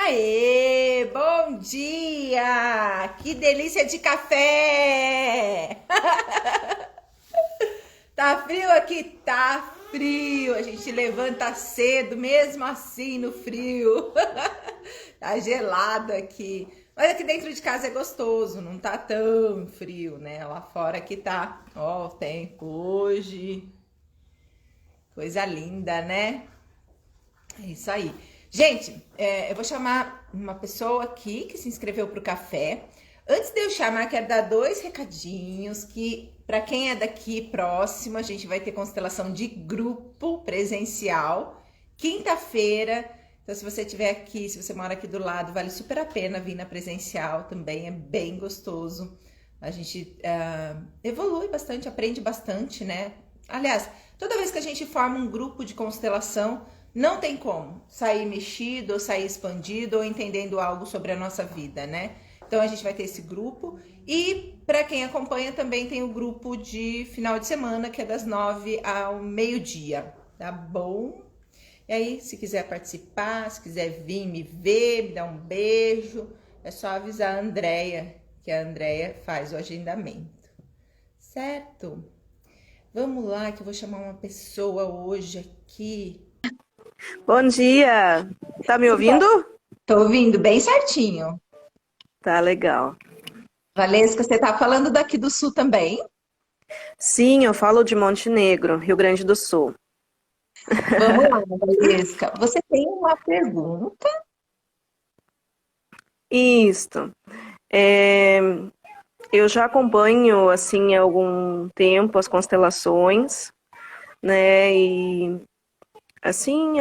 Aê, bom dia! Que delícia de café! Tá frio aqui? Tá frio. A gente levanta cedo, mesmo assim no frio. Tá gelado aqui. Mas aqui dentro de casa é gostoso, não tá tão frio, né? Lá fora que tá, ó, o tempo hoje. Coisa linda, né? É isso aí. Gente, eu vou chamar uma pessoa aqui que se inscreveu para o café. Antes de eu chamar, quero dar dois recadinhos que, para quem é daqui próximo, a gente vai ter constelação de grupo presencial, quinta-feira. Então, se você estiver aqui, se você mora aqui do lado, vale super a pena vir na presencial também, é bem gostoso. A gente evolui bastante, aprende bastante, né? Aliás, toda vez que a gente forma um grupo de constelação, não tem como sair mexido, ou sair expandido, ou entendendo algo sobre a nossa vida, né? Então a gente vai ter esse grupo. E para quem acompanha também tem o grupo de final de semana, que é das 9 ao meio-dia, tá bom? E aí, se quiser participar, se quiser vir me ver, me dar um beijo, é só avisar a Andrea, que a Andrea faz o agendamento. Certo? Vamos lá, que eu vou chamar uma pessoa hoje aqui. Bom dia! Tá me ouvindo? Tô ouvindo bem certinho. Tá legal. Valesca, você tá falando daqui do sul também? Sim, eu falo de Montenegro, Rio Grande do Sul. Vamos lá, Valesca. Você tem uma pergunta? Isto. É, eu já acompanho, assim, há algum tempo as constelações, né? E, assim,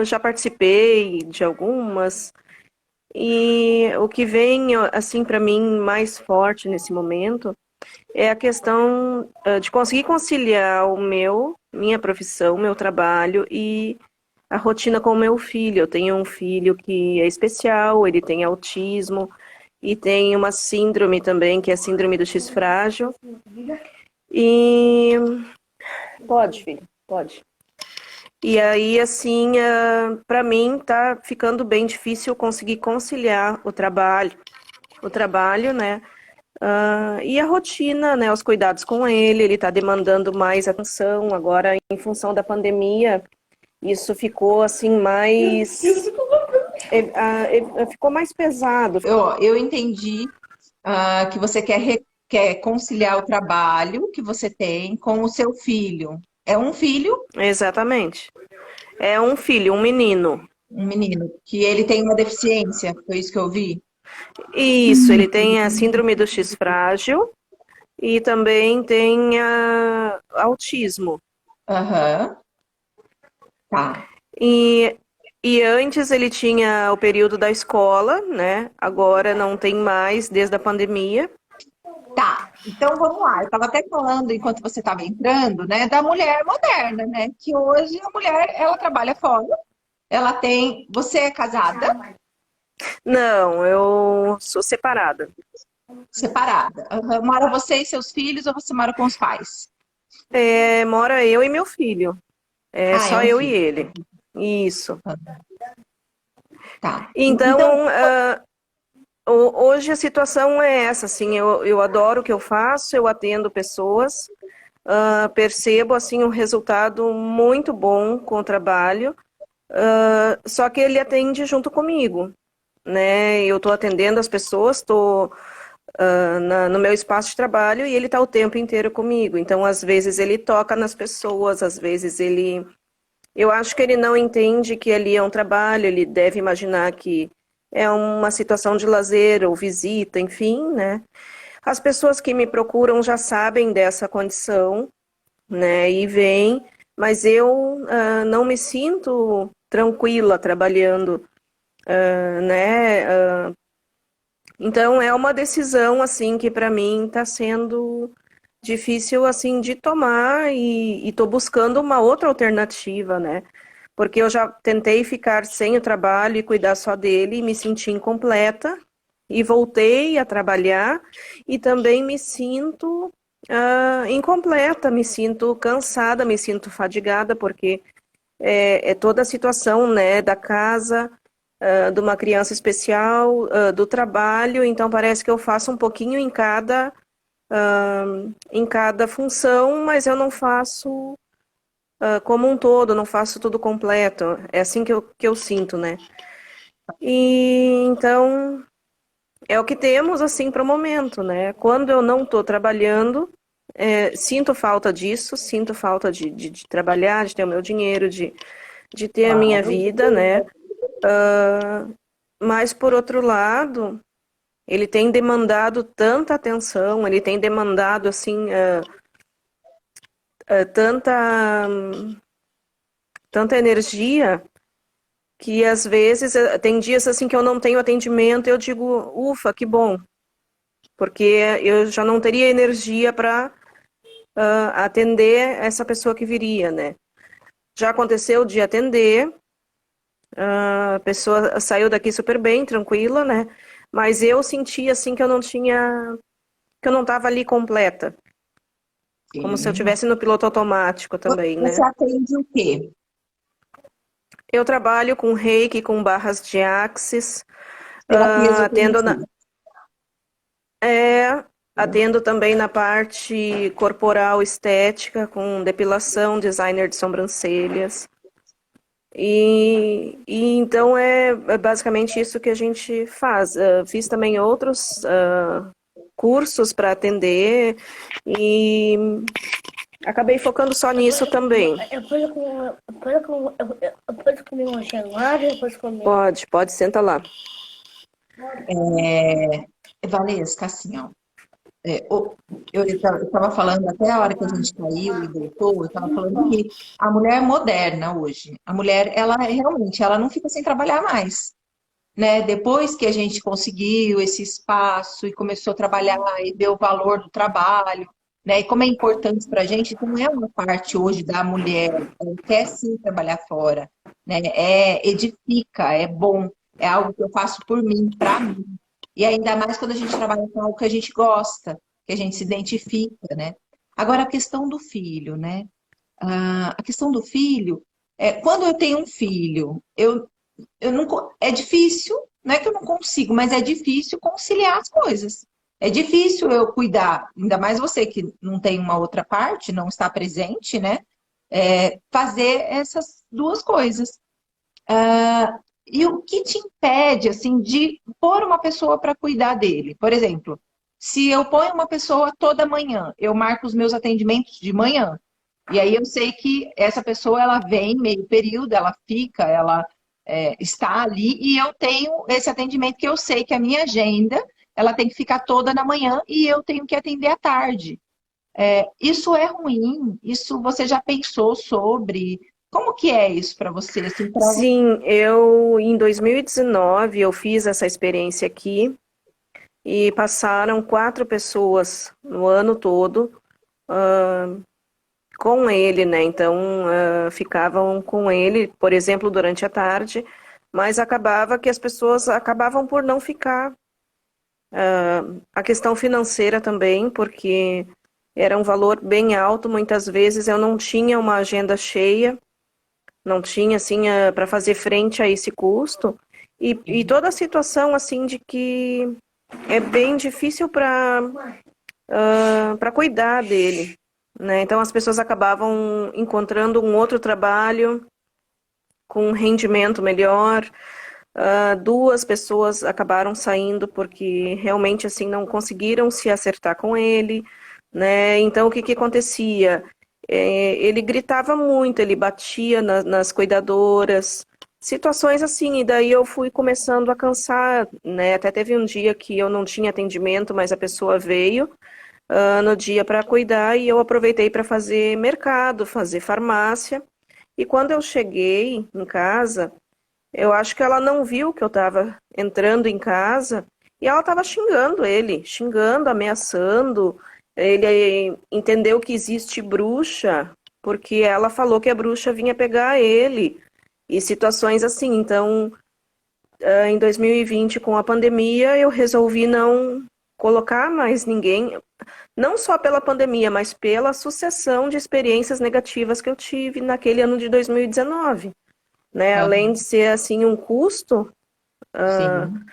já participei de algumas. E o que vem, assim, para mim mais forte nesse momento é a questão de conseguir conciliar minha profissão, meu trabalho e a rotina com o meu filho. Eu tenho um filho que é especial, ele tem autismo e tem uma síndrome também, que é a síndrome do X frágil. E pode, filho, pode. E aí, assim, para mim tá ficando bem difícil conseguir conciliar o trabalho, né? E a rotina, né, os cuidados com ele está demandando mais atenção. Agora, em função da pandemia, isso ficou assim mais, ficou mais pesado. Eu entendi que você quer conciliar o trabalho que você tem com o seu filho. É um filho, Exatamente. É um filho, um menino. um menino, que ele tem uma deficiência, foi isso que eu vi? Isso, ele tem a síndrome do X frágil e também tem autismo. Aham, tá. E, e antes ele tinha o período da escola, né? Agora não tem mais desde a pandemia. Tá, então vamos lá. Eu estava até falando, enquanto você estava entrando, né, da mulher moderna, né? Que hoje a mulher, ela trabalha fora, ela tem. Você é casada, Não, eu sou separada. separada. Aham. Mora você e seus filhos ou você mora com os pais? Mora eu e meu filho. É Ah, é só um eu e filho. ele. Isso. Tá. Então, Então, hoje a situação é essa, assim, eu adoro o que eu faço, eu atendo pessoas, percebo, assim, um resultado muito bom com o trabalho, só que ele atende junto comigo, né? Eu estou atendendo as pessoas, estou no meu espaço de trabalho e ele está o tempo inteiro comigo. Então, às vezes ele toca nas pessoas, às vezes ele... Eu acho que ele não entende que ali é um trabalho, ele deve imaginar que é uma situação de lazer ou visita, enfim, né? As pessoas que me procuram já sabem dessa condição, né? E vêm, mas eu não me sinto tranquila trabalhando, né? Então é uma decisão assim que para mim está sendo difícil assim de tomar e estou buscando uma outra alternativa, né? Porque eu já tentei ficar sem o trabalho e cuidar só dele e me senti incompleta e voltei a trabalhar e também me sinto incompleta, me sinto cansada, me sinto fadigada porque é toda a situação, né, da casa. de uma criança especial, do trabalho, então parece que eu faço um pouquinho em cada função, mas eu não faço como um todo, não faço tudo completo. É assim que eu sinto, né? E então é o que temos assim para o momento, né? Quando eu não estou trabalhando, sinto falta disso, sinto falta de trabalhar, de ter o meu dinheiro, de ter a minha Claro. vida, né? Mas por outro lado, ele tem demandado tanta atenção, ele tem demandado assim tanta energia que às vezes tem dias assim que eu não tenho atendimento, eu digo, ufa, que bom, porque eu já não teria energia para atender essa pessoa que viria, né? Já aconteceu de atender, a pessoa saiu daqui super bem, tranquila, né? Mas eu senti assim que eu não tinha, que eu não estava ali completa, como se eu Sim. estivesse no piloto automático também, Você né? atende o quê? Eu trabalho com reiki, com barras de axis, Terapias atendo alternativas. É, atendo também na parte corporal estética, com depilação, designer de sobrancelhas. E então é basicamente isso que a gente faz. Fiz também outros cursos para atender e acabei focando só nisso também. Eu posso comer uma chamada, eu posso comer. Pode, senta lá. Valesca, assim, ó. Eu estava falando até a hora que a gente caiu e voltou, eu estava falando que a mulher moderna hoje, a mulher, ela realmente, ela não fica sem trabalhar mais, né? Depois que a gente conseguiu esse espaço e começou a trabalhar e ver o valor do trabalho, né? E como é importante para a gente, então é uma parte hoje da mulher, ela quer sim trabalhar fora, né? Edifica, é bom, é algo que eu faço por mim, para mim. E ainda mais quando a gente trabalha com algo que a gente gosta, que a gente se identifica, né? Agora, a questão do filho, né? A questão do filho, quando eu tenho um filho, eu não, é difícil, não é que eu não consigo, mas é difícil conciliar as coisas. É difícil eu cuidar, ainda mais você que não tem uma outra parte, não está presente, né? Fazer essas duas coisas. E o que te impede, assim, de pôr uma pessoa para cuidar dele? Por exemplo, se eu ponho uma pessoa toda manhã, eu marco os meus atendimentos de manhã. E aí eu sei que essa pessoa, ela vem meio período, ela fica, ela está ali, e eu tenho esse atendimento que eu sei que a minha agenda, ela tem que ficar toda na manhã e eu tenho que atender à tarde. Isso é ruim? Isso você já pensou sobre? Como que é isso para você? Assim, Sim, eu em 2019 eu fiz essa experiência aqui e passaram 4 pessoas no ano todo com ele, né? Então ficavam com ele, por exemplo, durante a tarde, mas acabava que as pessoas acabavam por não ficar. A questão financeira também, porque era um valor bem alto, muitas vezes eu não tinha uma agenda cheia, não tinha assim para fazer frente a esse custo. E toda a situação assim de que é bem difícil para cuidar dele, né? Então as pessoas acabavam encontrando um outro trabalho com um rendimento melhor. 2 pessoas acabaram saindo porque realmente assim não conseguiram se acertar com ele, né? Então o que acontecia? Ele gritava muito, ele batia nas cuidadoras, situações assim, e daí eu fui começando a cansar, né? Até teve um dia que eu não tinha atendimento, mas a pessoa veio no dia para cuidar e eu aproveitei para fazer mercado, fazer farmácia. E quando eu cheguei em casa, eu acho que ela não viu que eu estava entrando em casa e ela estava xingando ele, xingando, ameaçando. Ele entendeu que existe bruxa, porque ela falou que a bruxa vinha pegar ele. E situações assim. Então, em 2020, com a pandemia, eu resolvi não colocar mais ninguém, não só pela pandemia, mas pela sucessão de experiências negativas que eu tive naquele ano de 2019, né? Além de ser assim um custo, Sim.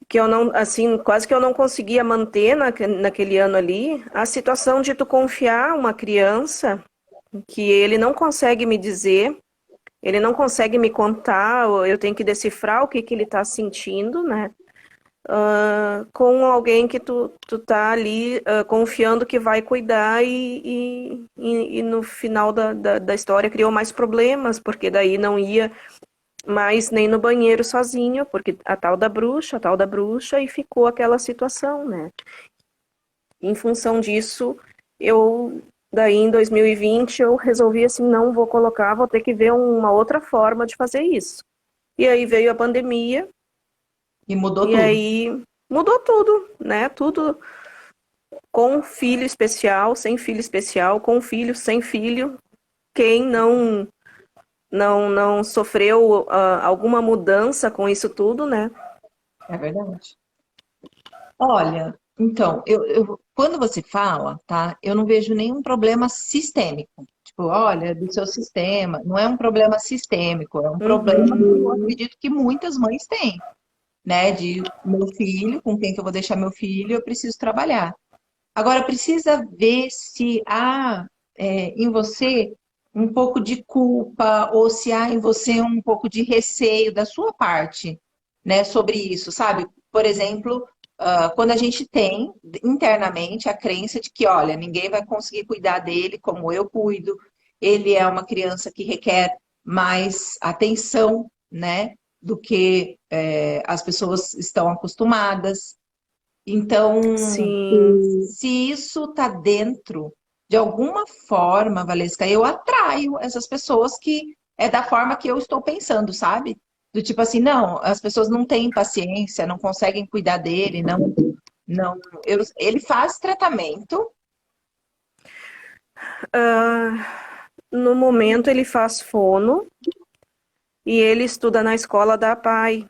que eu não, assim, quase que eu não conseguia manter naquele ano ali, a situação de tu confiar uma criança que ele não consegue me dizer, ele não consegue me contar, ou eu tenho que decifrar o que que ele está sentindo, né? Com alguém que tu tá ali confiando que vai cuidar e no final da história criou mais problemas, porque daí não ia mais nem no banheiro sozinho, porque a tal da bruxa, e ficou aquela situação, né? Em função disso, eu, daí em 2020, eu resolvi assim, não vou colocar, vou ter que ver uma outra forma de fazer isso. E aí veio a pandemia, E mudou e tudo. aí mudou tudo, né? Tudo com filho especial, sem filho especial, com filho, sem filho. Quem não sofreu alguma mudança com isso tudo, né? É verdade. Olha, então, quando você fala, tá, eu não vejo nenhum problema sistêmico. Tipo, olha, do seu sistema, não é um problema sistêmico, é um problema que eu Uhum. acredito que muitas mães têm, né? De meu filho, com quem que eu vou deixar meu filho, eu preciso trabalhar. Agora, precisa ver se há em você um pouco de culpa ou se há em você um pouco de receio da sua parte, né, sobre isso, sabe? Por exemplo, quando a gente tem internamente a crença de que, olha, ninguém vai conseguir cuidar dele como eu cuido, ele é uma criança que requer mais atenção, né, do que as pessoas estão acostumadas. Então, Sim. se isso está dentro de alguma forma, Valesca, eu atraio essas pessoas que é da forma que eu estou pensando, sabe? Do tipo assim, não, as pessoas não têm paciência, não conseguem cuidar dele, não, ele faz tratamento, No momento ele faz fono e ele estuda na escola da PAI.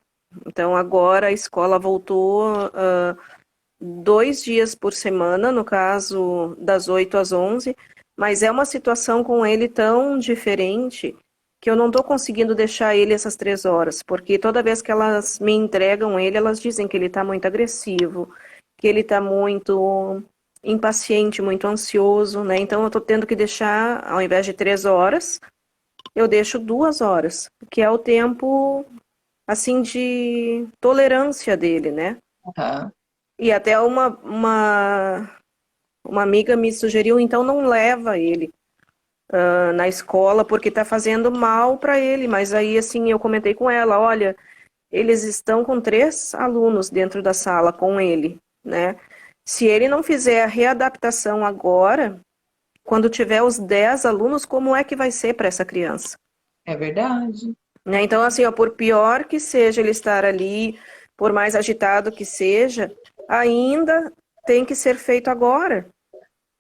Então agora a escola voltou 2 dias por semana, no caso das 8 às 11, mas é uma situação com ele tão diferente que eu não estou conseguindo deixar ele essas 3 horas, porque toda vez que elas me entregam ele, elas dizem que ele está muito agressivo, que ele está muito impaciente, muito ansioso, né? Então eu estou tendo que deixar, ao invés de 3 horas, eu deixo 2 horas, que é o tempo, assim, de tolerância dele, né? tá? E até uma amiga me sugeriu, então não leva ele na escola, porque está fazendo mal para ele. Mas aí, assim, eu comentei com ela, olha, eles estão com 3 alunos dentro da sala com ele, né? Se ele não fizer a readaptação agora, quando tiver os 10 alunos, como é que vai ser para essa criança? É verdade. Né? Então, assim, ó, por pior que seja ele estar ali, por mais agitado que seja, ainda tem que ser feito agora.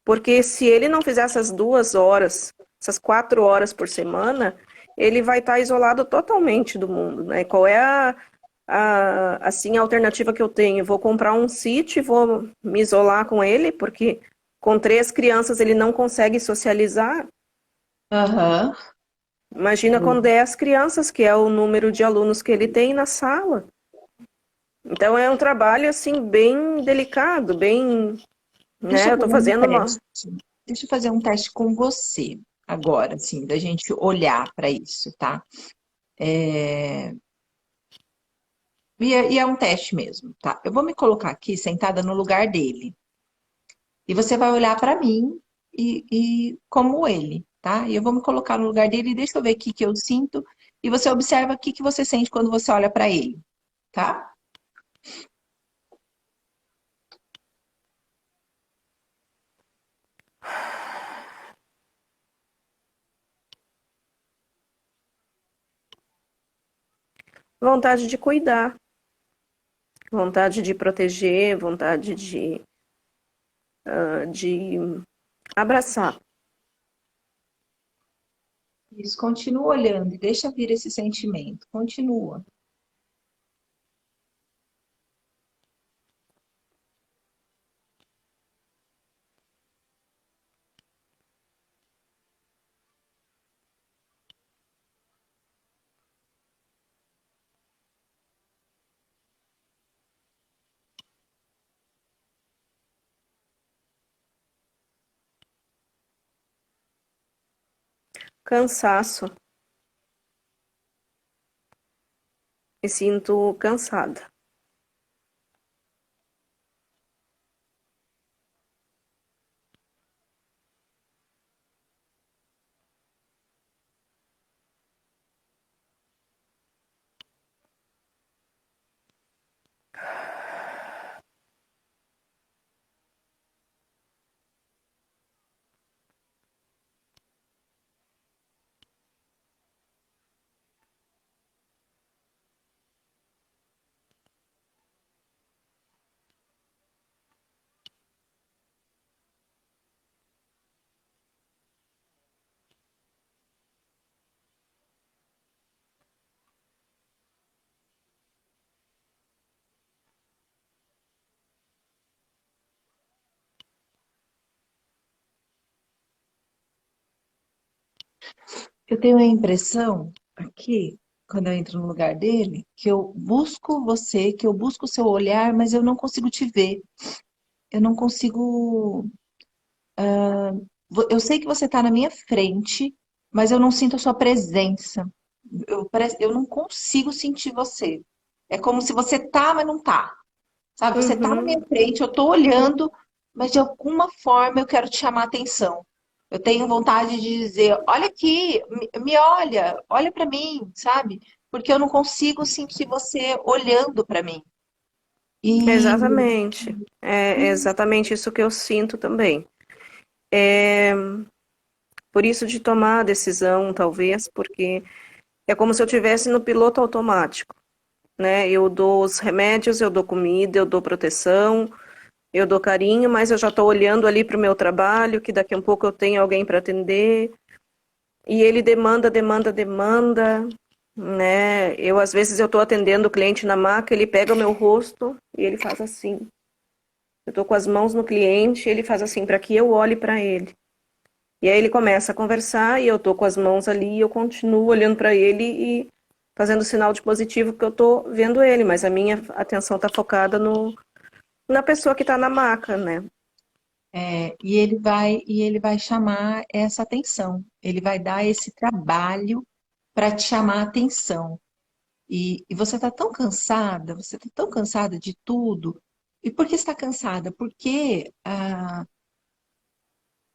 Porque se ele não fizer essas 2 horas, essas 4 horas por semana, ele vai estar isolado totalmente do mundo, né? Qual é assim, a alternativa que eu tenho? Vou comprar um sítio e vou me isolar com ele, porque com 3 crianças ele não consegue socializar. Aham. Imagina com 10 crianças, que é o número de alunos que ele tem na sala. Então é um trabalho assim bem delicado, bem, Deixa né? eu Eu estou fazer um fazendo uma. teste. Deixa eu fazer um teste com você agora, assim, da gente olhar para isso, tá? É, e é um teste mesmo, tá? Eu vou me colocar aqui sentada no lugar dele. E você vai olhar para mim e como ele, tá? E eu vou me colocar no lugar dele e deixa eu ver o que que eu sinto. E você observa o que que você sente quando você olha para ele, tá? Vontade de cuidar, vontade de proteger, vontade de abraçar. Isso, continua olhando e deixa vir esse sentimento. Continua. cansaço. Me sinto cansada. Eu tenho a impressão aqui, quando eu entro no lugar dele, que eu busco você, que eu busco o seu olhar, mas eu não consigo te ver. Eu não consigo. Eu sei que você está na minha frente, mas eu não sinto a sua presença. Eu não consigo sentir você. É como se você tá, mas não tá. Sabe? Você tá na minha Uhum, frente, eu tô olhando, mas de alguma forma eu quero te chamar a atenção. Eu tenho vontade de dizer, olha aqui, me olha, olha para mim, sabe? Porque eu não consigo sentir você olhando para mim. E exatamente. É exatamente isso que eu sinto também. É por isso de tomar a decisão, talvez, porque é como se eu estivesse no piloto automático, né? Eu dou os remédios, eu dou comida, eu dou proteção, eu dou carinho, mas eu já estou olhando ali para o meu trabalho, que daqui a um pouco eu tenho alguém para atender, e ele demanda, demanda, demanda, né? Às vezes, eu estou atendendo o cliente na maca, ele pega o meu rosto e ele faz assim. Eu estou com as mãos no cliente, ele faz assim, para que eu olhe para ele. E aí ele começa a conversar e eu estou com as mãos ali e eu continuo olhando para ele e fazendo sinal de positivo que eu estou vendo ele, mas a minha atenção está focada na pessoa que está na maca, né? e ele vai chamar essa atenção. Ele vai dar esse trabalho para te chamar a atenção. E você está tão cansada, você está tão cansada de tudo. E por que está cansada? Porque,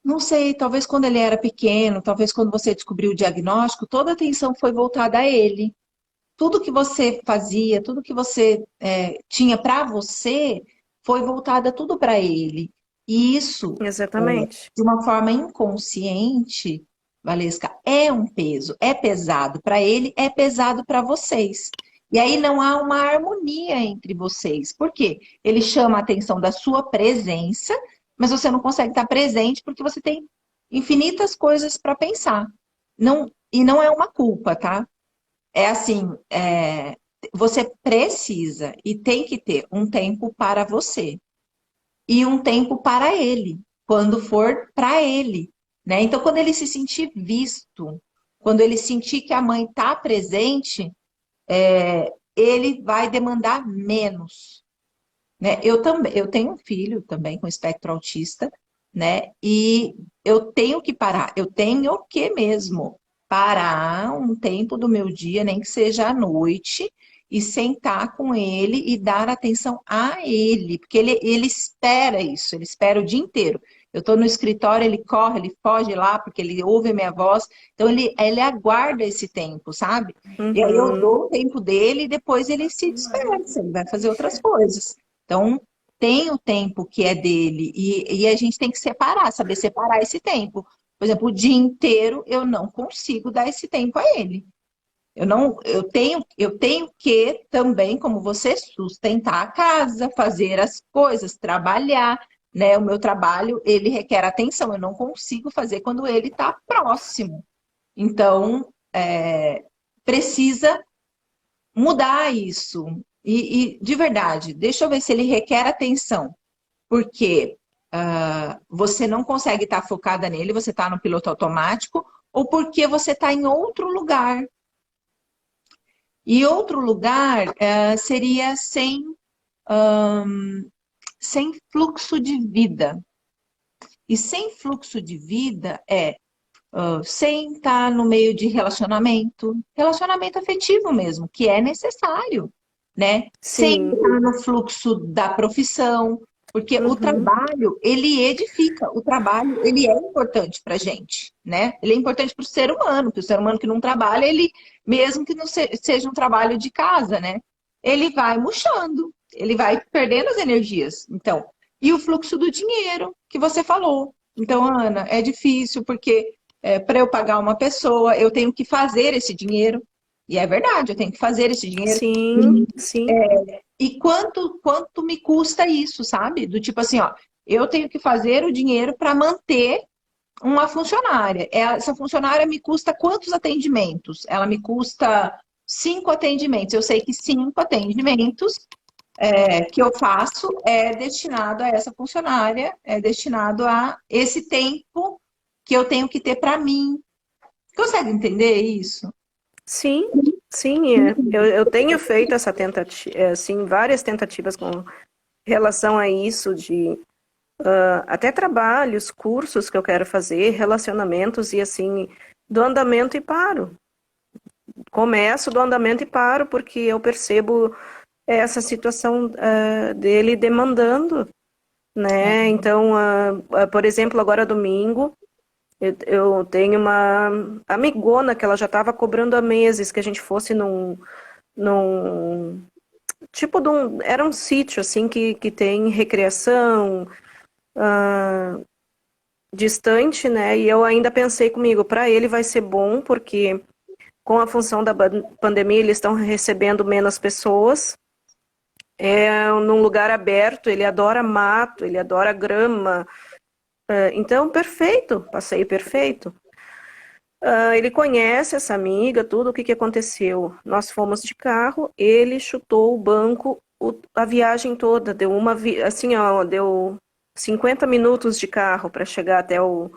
não sei, talvez quando ele era pequeno, talvez quando você descobriu o diagnóstico, toda a atenção foi voltada a ele. Tudo que você fazia, tudo que você tinha para você, foi voltada tudo para ele. E isso, Exatamente. de uma forma inconsciente, Valesca, é um peso, é pesado para ele, é pesado para vocês. E aí não há uma harmonia entre vocês. Por quê? Ele chama a atenção da sua presença, mas você não consegue estar presente porque você tem infinitas coisas para pensar. Não, e não é uma culpa, tá? É assim, você precisa e tem que ter um tempo para você e um tempo para ele, quando for para ele, né? Então, quando ele se sentir visto, quando ele sentir que a mãe está presente, ele vai demandar menos, né? Eu também, eu tenho um filho também com espectro autista, né? E eu tenho que parar, eu tenho que mesmo parar um tempo do meu dia, nem que seja à noite, e sentar com ele e dar atenção a ele, porque ele espera isso, ele espera o dia inteiro. Eu estou no escritório, ele corre, ele foge lá, porque ele ouve a minha voz, então ele aguarda esse tempo, sabe? E aí eu Uhum. dou o tempo dele e depois ele se dispersa, ele vai fazer outras coisas. Então, tem o tempo que é dele e a gente tem que separar, saber separar esse tempo. Por exemplo, o dia inteiro eu não consigo dar esse tempo a ele. Eu não, eu tenho que também, como você, sustentar a casa, fazer as coisas, trabalhar, né? O meu trabalho, ele requer atenção, eu não consigo fazer quando ele está próximo. Então, precisa mudar isso. De verdade, deixa eu ver se ele requer atenção, porque você não consegue estar focada nele, você está no piloto automático, ou porque você está em outro lugar. E outro lugar seria sem fluxo de vida. E sem fluxo de vida sem estar no meio de relacionamento afetivo mesmo, que é necessário, né? Sem Sim. estar no fluxo da profissão, porque o Uhum. trabalho, ele edifica, o trabalho, ele é importante para a gente, né? Ele é importante para o ser humano, porque o ser humano que não trabalha, ele, mesmo que não seja um trabalho de casa, né? Ele vai murchando, ele vai perdendo as energias. Então, e o fluxo do dinheiro que você falou. Então, Ana, é difícil porque para eu pagar uma pessoa, eu tenho que fazer esse dinheiro. E é verdade, eu tenho que fazer esse dinheiro. Sim, sim. E quanto me custa isso, sabe? Do tipo assim, ó, eu tenho que fazer o dinheiro para manter uma funcionária. Essa funcionária me custa quantos atendimentos? Ela me custa 5 atendimentos. Eu sei que 5 atendimentos que eu faço é destinado a essa funcionária, é destinado a esse tempo que eu tenho que ter para mim. Consegue entender isso? Sim, sim. Eu tenho feito essa tentativa, assim, várias tentativas com relação a isso, de até trabalhos, cursos que eu quero fazer, relacionamentos, e assim, do andamento e paro. Começo do andamento e paro, porque eu percebo essa situação dele demandando, né? Então, por exemplo, agora domingo, eu tenho uma amigona que ela já estava cobrando há meses que a gente fosse num tipo de era um sítio assim que tem recreação distante, né? E eu ainda pensei comigo, para ele vai ser bom porque com a função da pandemia eles estão recebendo menos pessoas. É num lugar aberto, ele adora mato, ele adora grama. Então, perfeito, passeio perfeito. Ele conhece essa amiga, tudo o que aconteceu. Nós fomos de carro, ele chutou o banco a viagem toda, deu assim, ó, deu 50 minutos de carro para chegar até o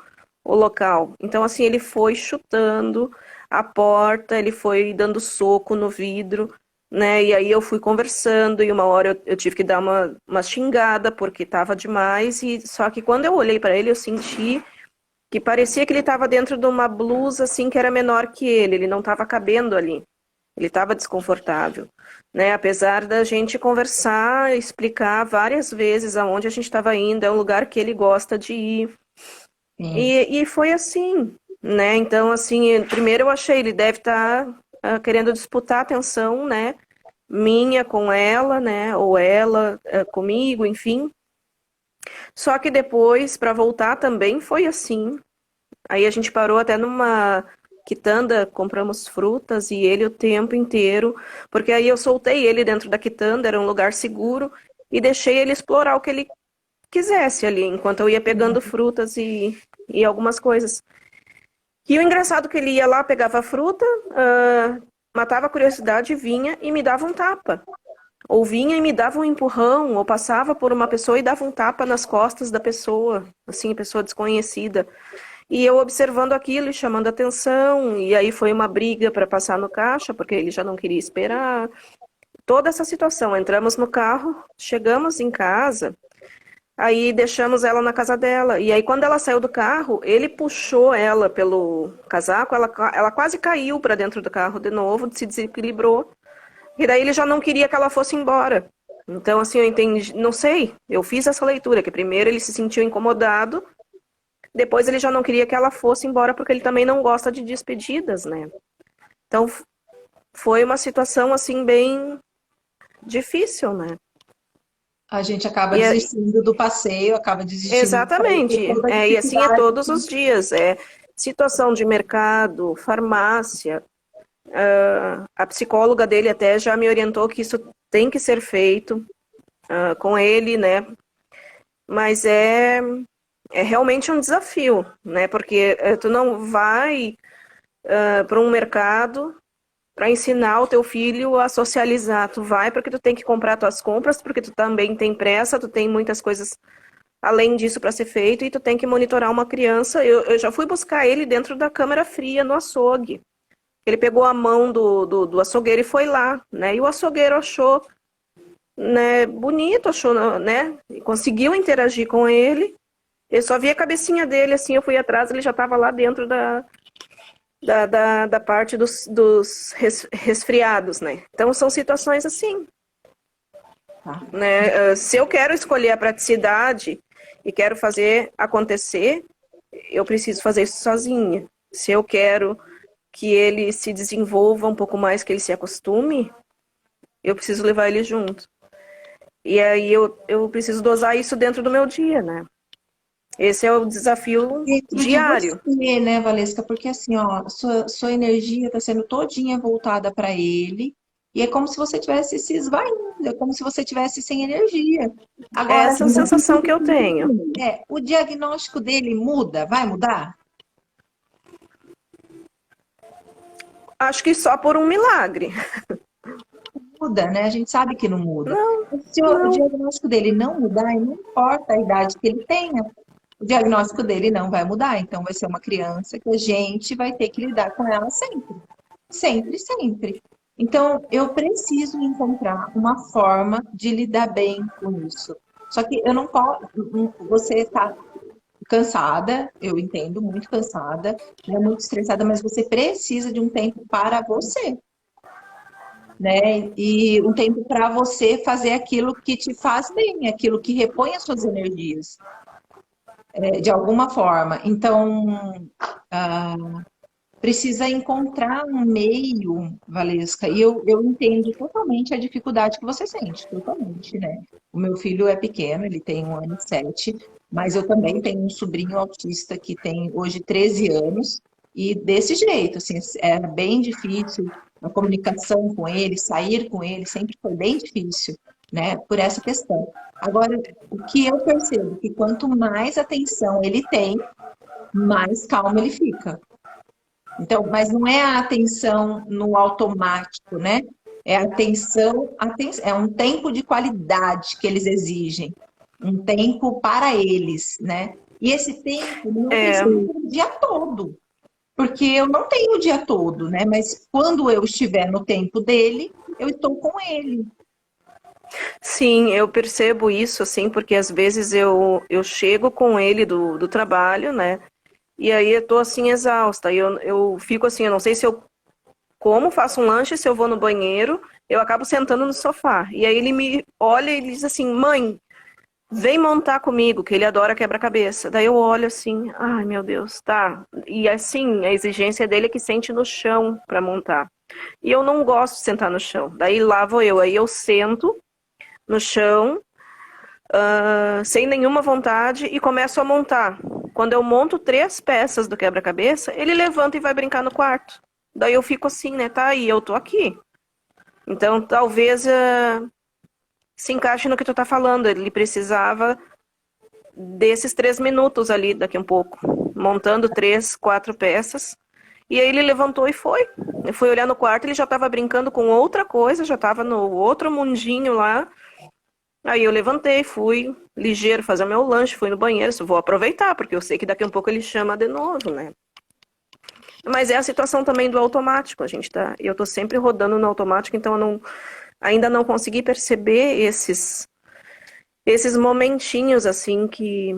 local. Então, assim, ele foi chutando a porta, ele foi dando soco no vidro, né? E aí eu fui conversando e uma hora eu tive que dar uma xingada porque estava demais. E só que quando eu olhei para ele, eu senti que parecia que ele estava dentro de uma blusa assim que era menor que ele não estava cabendo ali. Ele estava desconfortável, né? Apesar da gente conversar, explicar várias vezes aonde a gente estava indo, é um lugar que ele gosta de ir. Sim. E foi assim, né? Então, assim, primeiro eu achei ele deve estar querendo disputar a atenção, né? Minha com ela, né? Ou ela comigo, enfim. Só que depois, para voltar também foi assim. Aí a gente parou até numa quitanda, compramos frutas e ele o tempo inteiro, porque aí eu soltei ele dentro da quitanda, era um lugar seguro, e deixei ele explorar o que ele quisesse ali, enquanto eu ia pegando frutas e algumas coisas. E o engraçado é que ele ia lá, pegava a fruta, matava a curiosidade, vinha e me dava um tapa. Ou vinha e me dava um empurrão, ou passava por uma pessoa e dava um tapa nas costas da pessoa, assim, pessoa desconhecida. E eu observando aquilo e chamando atenção, e aí foi uma briga para passar no caixa, porque ele já não queria esperar. Toda essa situação, entramos no carro, chegamos em casa, aí deixamos ela na casa dela. E aí quando ela saiu do carro, ele puxou ela pelo casaco, ela quase caiu para dentro do carro de novo, se desequilibrou. E daí ele já não queria que ela fosse embora. Então, assim, eu entendi, não sei, eu fiz essa leitura, que primeiro ele se sentiu incomodado, depois ele já não queria que ela fosse embora, porque ele também não gosta de despedidas, né? Então, foi uma situação, assim, bem difícil, né? A gente acaba E, desistindo do passeio, acaba desistindo do passeio por exatamente, conta da e assim é dificuldade. todos os dias, situação de mercado, farmácia, a psicóloga dele até já me orientou que isso tem que ser feito com ele, né? Mas é realmente um desafio, né? Porque tu não vai para um mercado para ensinar o teu filho a socializar. Tu vai porque tu tem que comprar tuas compras, porque tu também tem pressa, tu tem muitas coisas além disso para ser feito e tu tem que monitorar uma criança. Eu já fui buscar ele dentro da câmara fria no açougue. Ele pegou a mão do açougueiro e foi lá, né? E o açougueiro achou, né, bonito, achou, né? Conseguiu interagir com ele. Eu só vi a cabecinha dele, assim, eu fui atrás, ele já estava lá dentro da parte dos resfriados, né? Então são situações assim, Tá. né? Se eu quero escolher a praticidade e quero fazer acontecer, eu preciso fazer isso sozinha. Se eu quero que ele se desenvolva um pouco mais, que ele se acostume, eu preciso levar ele junto. E aí eu preciso dosar isso dentro do meu dia, né? Esse é o desafio Dentro de diário. você, né, Valesca? Porque assim, ó, sua energia está sendo todinha voltada para ele, e é como se você tivesse se esvaindo, é como se você tivesse sem energia. Agora, Essa é a sensação que eu tenho. o diagnóstico dele muda? Vai mudar? Acho que só por um milagre. Muda, né? A gente sabe que não muda. Não, Se o não. diagnóstico dele não mudar, e não importa a idade que ele tenha, o diagnóstico dele não vai mudar. Então, vai ser uma criança que a gente vai ter que lidar com ela sempre. Sempre, sempre. Então, eu preciso encontrar uma forma de lidar bem com isso. Só que eu não posso. Você está cansada, eu entendo, muito cansada, né, muito estressada, mas você precisa de um tempo para você, né? E um tempo para você fazer aquilo que te faz bem, aquilo que repõe as suas energias, de alguma forma. Então, ah, precisa encontrar um meio, Valesca, e eu entendo totalmente a dificuldade que você sente, totalmente, né? O meu filho é pequeno, ele tem 1 ano e 7, mas eu também tenho um sobrinho autista que tem hoje 13 anos, e desse jeito, assim, é bem difícil a comunicação com ele, sair com ele, sempre foi bem difícil, né? Por essa questão. Agora, o que eu percebo é que quanto mais atenção ele tem, mais calmo ele fica. Então, mas não é a atenção no automático, né? É é um tempo de qualidade que eles exigem, um tempo para eles, né? E esse tempo não É, precisa ser o dia todo, porque eu não tenho o dia todo, né? Mas quando eu estiver no tempo dele, eu estou com ele. sim, eu percebo isso, assim, porque às vezes eu chego com ele do trabalho, né? E aí eu tô assim, exausta. E eu fico assim, eu não sei se eu como, faço um lanche, se eu vou no banheiro, eu acabo sentando no sofá. E aí ele me olha e diz assim, mãe, vem montar comigo, que ele adora quebra-cabeça. Daí eu olho assim, ai meu Deus, tá. E assim, a exigência dele é que sente no chão pra montar. E eu não gosto de sentar no chão. Daí lá vou eu, aí eu sento no chão, sem nenhuma vontade, e começo a montar. Quando eu monto 3 peças do quebra-cabeça, ele levanta e vai brincar no quarto. Daí eu fico assim, né, tá aí, eu tô aqui. Então talvez se encaixe no que tu tá falando, ele precisava desses 3 minutos ali, daqui um pouco, montando 3, 4 peças. E aí ele levantou e foi. Eu fui olhar no quarto, ele já estava brincando com outra coisa, já estava no outro mundinho lá. Aí eu levantei, fui ligeiro fazer meu lanche, fui no banheiro, vou aproveitar, porque eu sei que daqui a pouco ele chama de novo, né? Mas é a situação também do automático, eu tô sempre rodando no automático, então eu ainda não consegui perceber esses momentinhos assim que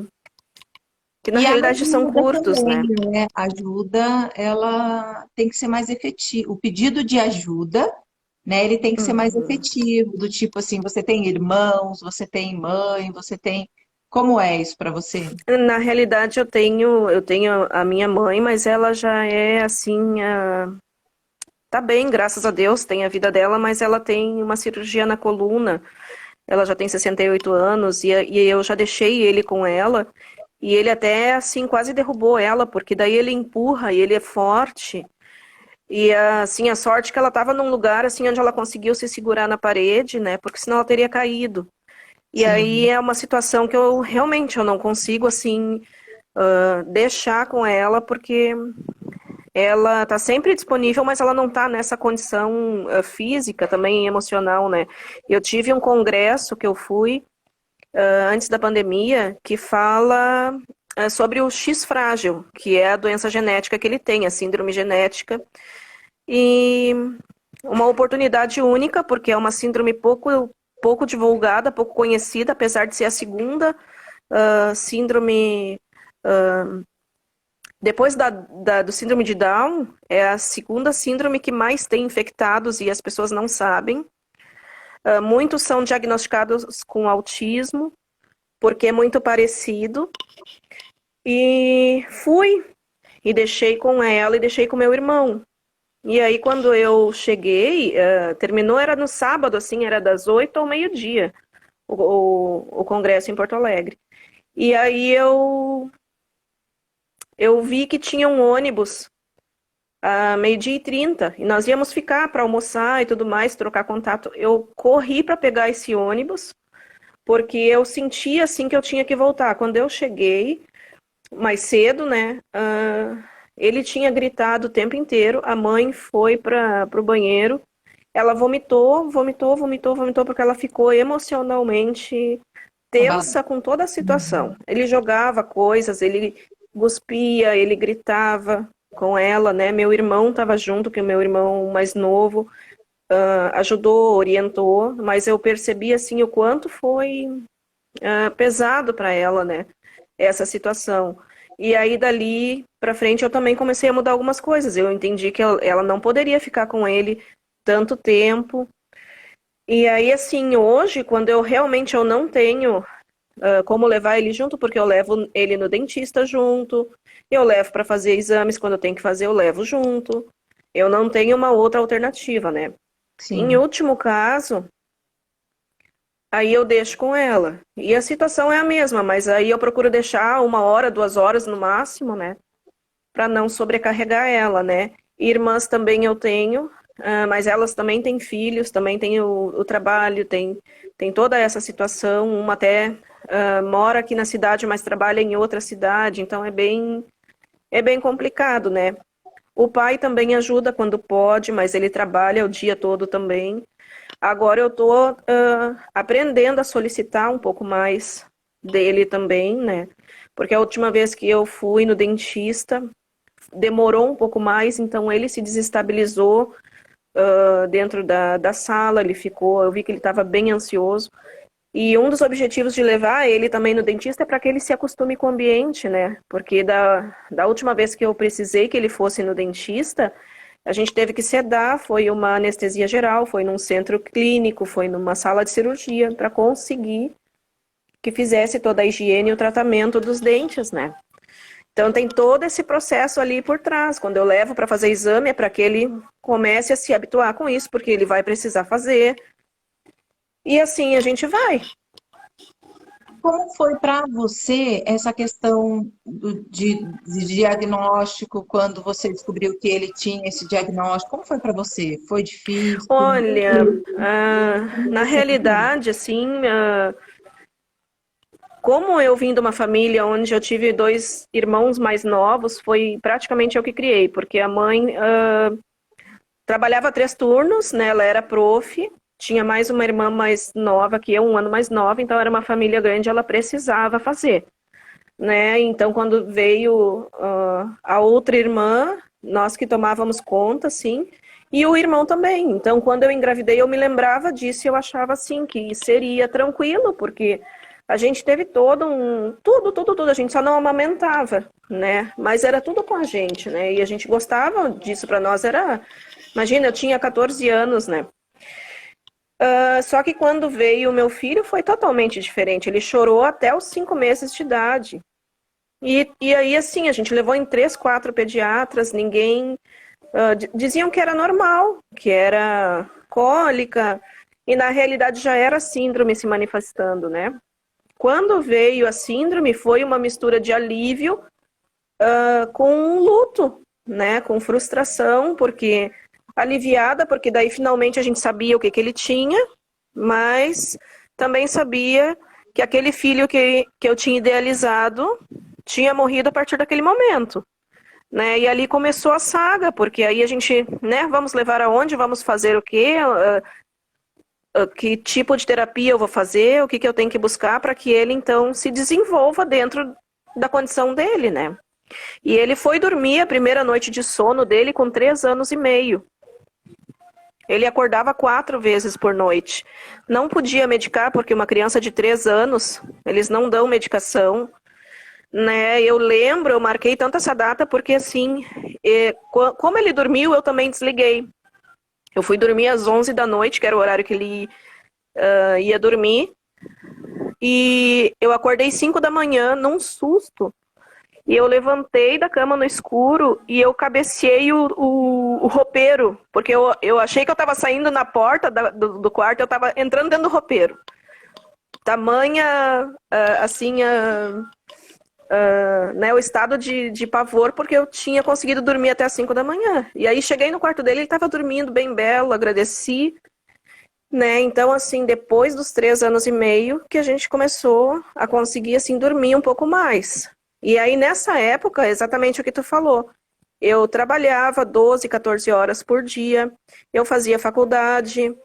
na E a realidade são ajuda curtos, também, né? né? A ajuda, ela tem que ser mais efetiva. O pedido de ajuda, né? Ele tem que ser mais Uhum. efetivo, do tipo assim, você tem irmãos, você tem mãe, você tem. Como é isso para você? Na realidade eu tenho a minha mãe, mas ela já é assim, tá bem, graças a Deus, tem a vida dela, mas ela tem uma cirurgia na coluna. Ela já tem 68 anos e eu já deixei ele com ela. E ele até, assim, quase derrubou ela, porque daí ele empurra e ele é forte. E, assim, a sorte é que ela estava num lugar, assim, onde ela conseguiu se segurar na parede, né? Porque senão ela teria caído. E aí Sim, é uma situação que eu realmente eu não consigo, assim, deixar com ela, porque ela está sempre disponível, mas ela não está nessa condição física, também emocional, né? Eu tive um congresso que eu fui antes da pandemia, que fala sobre o X frágil, que é a doença genética que ele tem, a síndrome genética. E uma oportunidade única, porque é uma síndrome pouco divulgada, pouco conhecida, apesar de ser a segunda síndrome Depois do síndrome de Down, é a segunda síndrome que mais tem infectados e as pessoas não sabem. Muitos são diagnosticados com autismo, porque é muito parecido. E fui e deixei com ela e deixei com meu irmão. E aí, quando eu cheguei, terminou, era no sábado, assim, era das 8 ao meio-dia, o congresso em Porto Alegre. E aí eu vi que tinha um ônibus a 12h30, e nós íamos ficar para almoçar e tudo mais, trocar contato. Eu corri para pegar esse ônibus, porque eu sentia, assim, que eu tinha que voltar. Quando eu cheguei, mais cedo, né, ele tinha gritado o tempo inteiro, a mãe foi para o banheiro, ela vomitou, porque ela ficou emocionalmente tensa com toda a situação. Ele jogava coisas, ele cuspia, ele gritava com ela, né? Meu irmão estava junto, que é o meu irmão mais novo, ajudou, orientou, mas eu percebi assim o quanto foi pesado para ela, né? Essa situação. E aí dali para frente eu também comecei a mudar algumas coisas. Eu entendi que ela não poderia ficar com ele tanto tempo. E aí, assim, hoje, quando eu realmente não tenho como levar ele junto, porque eu levo ele no dentista junto, eu levo para fazer exames, quando eu tenho que fazer, eu levo junto. Eu não tenho uma outra alternativa, né? Sim. Em último caso, aí eu deixo com ela. E a situação é a mesma, mas aí eu procuro deixar 1 hora, 2 horas no máximo, né? Para não sobrecarregar ela, né? Irmãs também eu tenho, mas elas também têm filhos, também têm o trabalho, tem toda essa situação. Uma até mora aqui na cidade, mas trabalha em outra cidade, então é bem complicado, né? O pai também ajuda quando pode, mas ele trabalha o dia todo também. Agora eu estou aprendendo a solicitar um pouco mais dele também, né? Porque a última vez que eu fui no dentista, demorou um pouco mais, então ele se desestabilizou dentro da sala, eu vi que ele estava bem ansioso. E um dos objetivos de levar ele também no dentista é para que ele se acostume com o ambiente, né? Porque da última vez que eu precisei que ele fosse no dentista, a gente teve que sedar, foi uma anestesia geral, foi num centro clínico, foi numa sala de cirurgia, para conseguir que fizesse toda a higiene e o tratamento dos dentes, né? Então tem todo esse processo ali por trás. Quando eu levo para fazer exame é para que ele comece a se habituar com isso, porque ele vai precisar fazer. E assim a gente vai. Como foi para você essa questão de diagnóstico, quando você descobriu que ele tinha esse diagnóstico? Como foi para você? Foi difícil? Olha, na realidade, assim, como eu vim de uma família onde eu tive 2 irmãos mais novos, foi praticamente eu que criei, porque a mãe trabalhava 3 turnos, né? Ela era prof, tinha mais uma irmã mais nova que eu, 1 ano mais nova, então era uma família grande, ela precisava fazer, né? Então quando veio a outra irmã, nós que tomávamos conta, assim, e o irmão também. Então quando eu engravidei eu me lembrava disso e eu achava assim que seria tranquilo, porque a gente teve tudo, a gente só não amamentava, né? Mas era tudo com a gente, né? E a gente gostava disso, para nós era... Imagina, eu tinha 14 anos, né? Só que quando veio o meu filho foi totalmente diferente. Ele chorou até os 5 meses de idade. E aí, assim, a gente levou em 3, 4 pediatras, ninguém... diziam que era normal, que era cólica, e na realidade já era síndrome se manifestando, né? Quando veio a síndrome, foi uma mistura de alívio com luto, né? Com frustração, porque aliviada, porque daí finalmente a gente sabia o que ele tinha, mas também sabia que aquele filho que eu tinha idealizado tinha morrido a partir daquele momento, né? E ali começou a saga, porque aí a gente, né? Vamos levar aonde? Vamos fazer o quê? Que tipo de terapia eu vou fazer, o que eu tenho que buscar para que ele, então, se desenvolva dentro da condição dele, né? E ele foi dormir a primeira noite de sono dele com 3 anos e meio. Ele acordava 4 vezes por noite. Não podia medicar, porque uma criança de 3 anos, eles não dão medicação. né? Eu lembro, eu marquei tanto essa data porque assim, como ele dormiu, eu também desliguei. Eu fui dormir às 11 da noite, que era o horário que ele ia dormir, e eu acordei 5 da manhã num susto. E eu levantei da cama no escuro e eu cabeceei o roupeiro, porque eu achei que eu estava saindo na porta do quarto, eu estava entrando dentro do roupeiro. Tamanha, assim, né, o estado de pavor, porque eu tinha conseguido dormir até as 5 da manhã. E aí cheguei no quarto dele, ele estava dormindo bem belo, agradeci, né? Então, assim, depois dos 3 anos e meio que a gente começou a conseguir, assim, dormir um pouco mais. E aí, nessa época, exatamente o que tu falou, eu trabalhava 12, 14 horas por dia, eu fazia faculdade,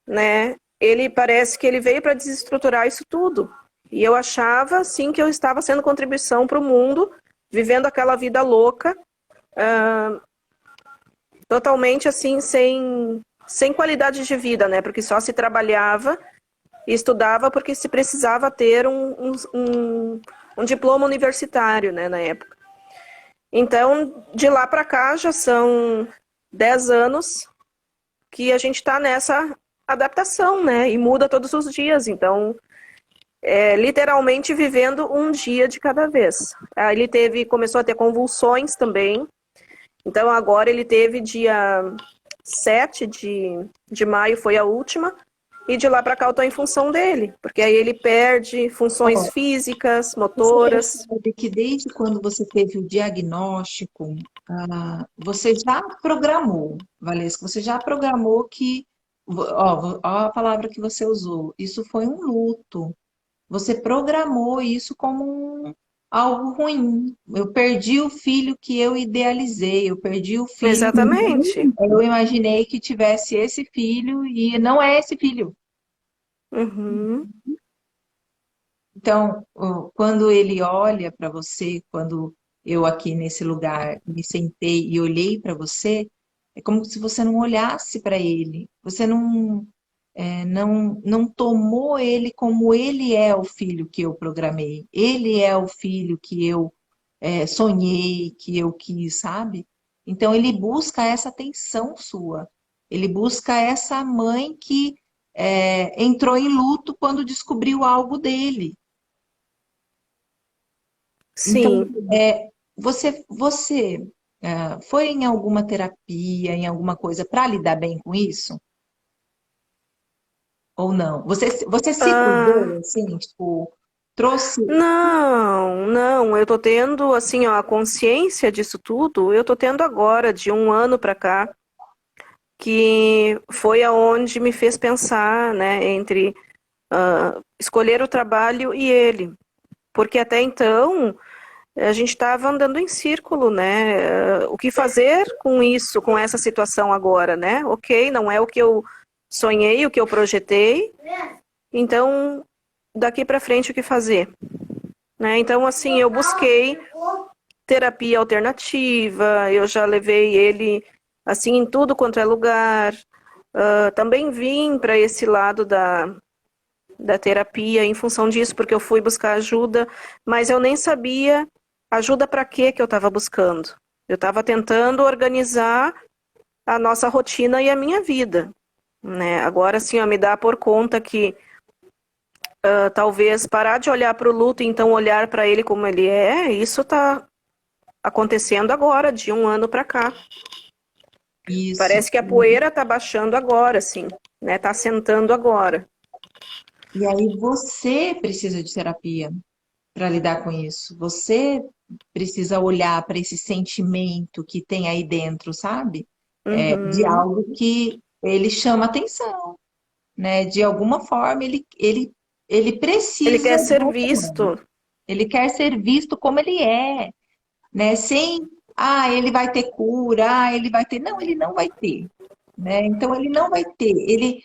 né? Ele parece que ele veio para desestruturar isso tudo. E eu achava, assim, que eu estava sendo contribuição para o mundo, vivendo aquela vida louca, totalmente, assim, sem qualidade de vida, né? Porque só se trabalhava e estudava porque se precisava ter um diploma universitário, né, na época. Então, de lá para cá, já são 10 anos que a gente está nessa adaptação, né? E muda todos os dias. Então, literalmente vivendo um dia de cada vez. Aí ele começou a ter convulsões também. Então, agora ele teve dia 7 de maio, foi a última. E de lá para cá eu estou em função dele. Porque aí ele perde funções físicas, motoras. Você percebe que desde quando você teve o diagnóstico, você já programou, Valesca, você já programou que, ó a palavra que você usou, isso foi um luto. Você programou isso como algo ruim. Eu perdi o filho que eu idealizei, eu perdi o filho que Exatamente. eu imaginei que tivesse esse filho e não é esse filho. Uhum. Então, quando ele olha para você, quando eu aqui nesse lugar me sentei e olhei para você, é como se você não olhasse para ele. Você não tomou ele como ele é o filho que eu programei. Ele é o filho que eu sonhei, que eu quis, sabe? Então, ele busca essa atenção sua. Ele busca essa mãe que entrou em luto quando descobriu algo dele. Então, Sim. você foi em alguma terapia, em alguma coisa para lidar bem com isso? Ou não? Você se cuidou, assim, tipo, trouxe. Não, eu tô tendo, assim, ó, a consciência disso tudo, eu tô tendo agora, de um ano pra cá, que foi aonde me fez pensar, né, entre escolher o trabalho e ele. Porque até então, a gente estava andando em círculo, né? O que fazer com isso, com essa situação agora, né? Ok, não é o que eu sonhei, o que eu projetei, então daqui para frente o que fazer, né? Então, assim, eu busquei terapia alternativa, eu já levei ele, assim, em tudo quanto é lugar. Também vim para esse lado da terapia em função disso, porque eu fui buscar ajuda, mas eu nem sabia ajuda para quê que eu estava buscando. Eu estava tentando organizar a nossa rotina e a minha vida, né? Agora, sim, me dá por conta que talvez parar de olhar para o luto e então olhar para ele como ele é, isso está acontecendo agora, de um ano para cá. Isso. Parece que a poeira está baixando agora, assim, né? Está sentando agora. E aí você precisa de terapia para lidar com isso. Você precisa olhar para esse sentimento que tem aí dentro, sabe? De Uhum. algo que ele chama atenção, né? De alguma forma ele Ele precisa quer de ser outra mão. visto. Ele quer ser visto como ele é, né? Sem, ele vai ter cura, ele vai ter. Não, ele não vai ter, né? Então ele não vai ter.